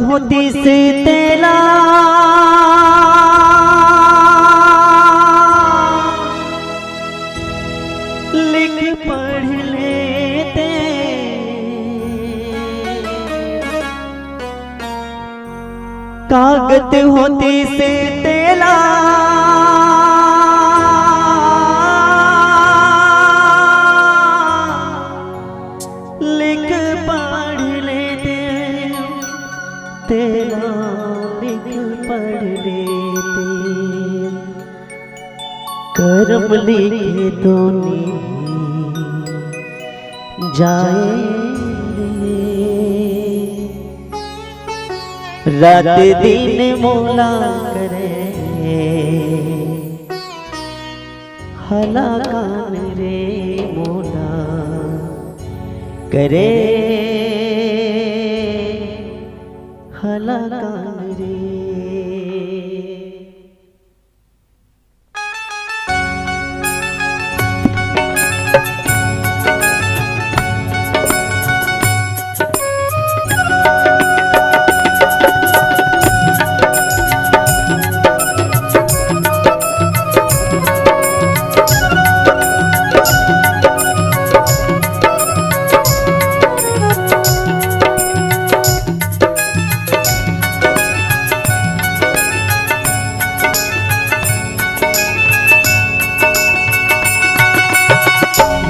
होती से तेला लिख पढ़ लेते, कागज होती से तेला लिख पढ़ लेते, तेला लिख पढ़ लेते। करम लिखे तो नहीं जाएंगे, रात दिन मौला करे हलाकान रे मौला करे हलाकान रे।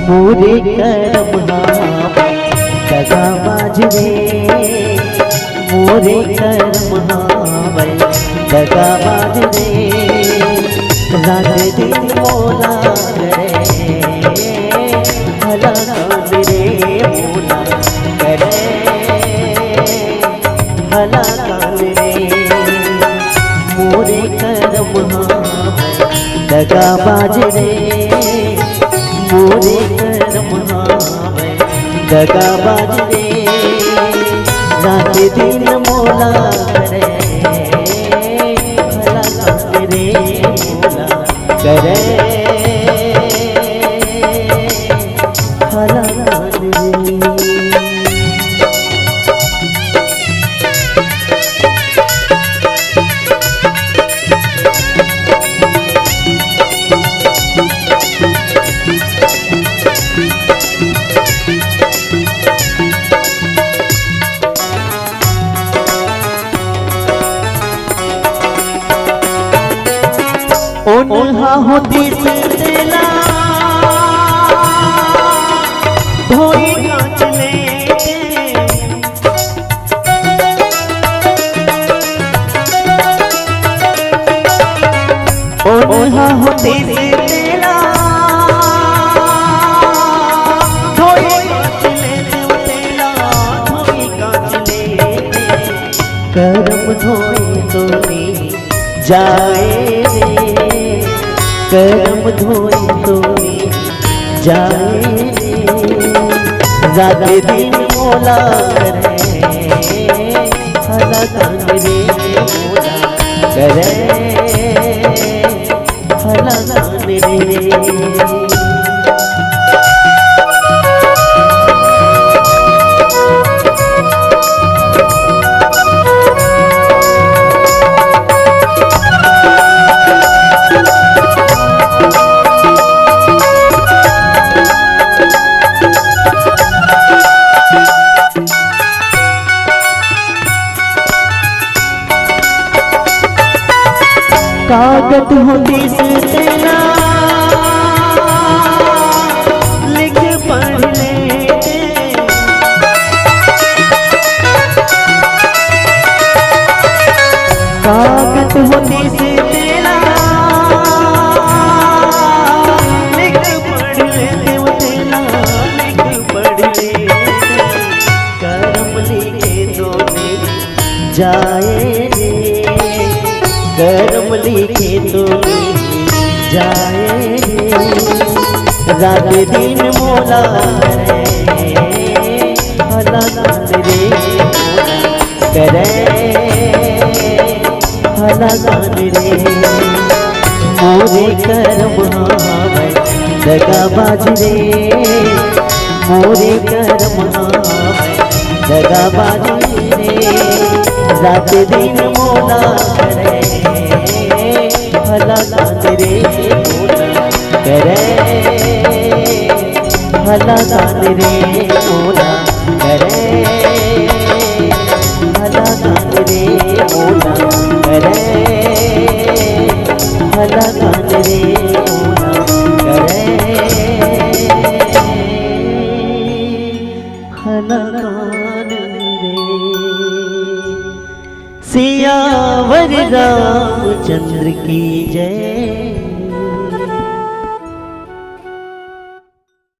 मोरे करम दगा बाजरे, मोरे करम दगा बाजरे, रात दिन मौला करे हलाकान रे मौला करे हलाकान रे। मोरे करम दगा बाजरे, मोरे करम दगा बाजरे, रात दिन मौला करे हलाकान रे मौला करे हलाकान रे। ओन्हा होती से तेला धोई कांच लेते, ओन्हा होती से तेला धोई कांच लेते, तेला धोई कांच लेते। करम धोई तो नहीं जाए रे, करम धोई तो जाए रे, रात दिन मौला करे हलाकान रे मौला करे हलाकान रे। कागज होती से तेला लिख पढ़ लेते, कागज होती से तेला लिख पढ़ लेते, तेला लिख पढ़ लेते। करम लिखे तो जाए रे, करम लिखे तो जाए रे, रात दिन मौला करे हलाकान रे मौला करे हलाकान रे। मोरे करम दगा बाजरे, मोरे करम दगा बाजरे, रात दिन मोला करे भला दान रे मोला करे भला दान रे मोला करे भला दान रे मोला करे भला दान रे मोला करे भला दान रे। सियावर रामचंद्र की जय।